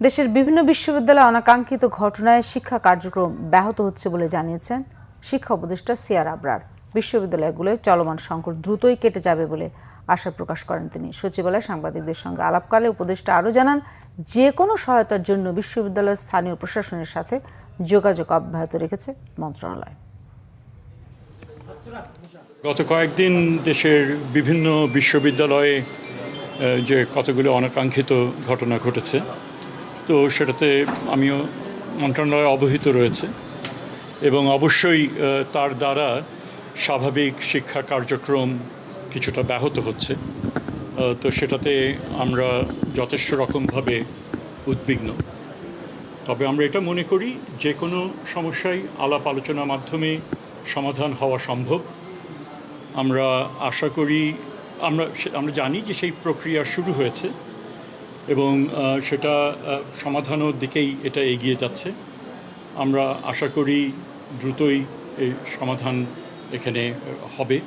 দেশের বিভিন্ন বিশ্ববিদ্যালয়ে অনাকাঙ্ক্ষিত ঘটনায় শিক্ষা কার্যক্রম ব্যাহত হচ্ছে বলে জানিয়েছেন শিক্ষা উপদেষ্টা সিআর আবরার। বিশ্ববিদ্যালয়গুলোয় চলমান সংকট দ্রুতই কেটে যাবে বলে আশা প্রকাশ করেন তিনি। সচিবালয়ে সাংবাদিকদের সঙ্গে আলাপকালে উপদেষ্টা আরও জানান, যে কোনো সহায়তার জন্য বিশ্ববিদ্যালয়ের স্থানীয় প্রশাসনের সাথে যোগাযোগ অব্যাহত রেখেছে মন্ত্রণালয়। গত কয়েকদিন দেশের বিভিন্ন বিশ্ববিদ্যালয়ে যে কতগুলো অনাকাঙ্ক্ষিত ঘটনা ঘটেছে, তো সেটাতে আমিও মন্ত্রণালয় অবহিত রয়েছে এবং অবশ্যই তার দ্বারা স্বাভাবিক শিক্ষা কার্যক্রম কিছুটা ব্যাহত হচ্ছে। তো সেটাতে আমরা যথেষ্ট রকমভাবে উদ্বিগ্ন। তবে আমরা এটা মনে করি যে কোনো সমস্যাই আলাপ আলোচনার মাধ্যমে সমাধান হওয়া সম্ভব। আমরা আশা করি, আমরা জানি যে সেই প্রক্রিয়া শুরু হয়েছে এবং সেটা সমাধানের দিকেই এটা এগিয়ে যাচ্ছে। আমরা আশা করি দ্রুতই এই সমাধান এখানে হবে।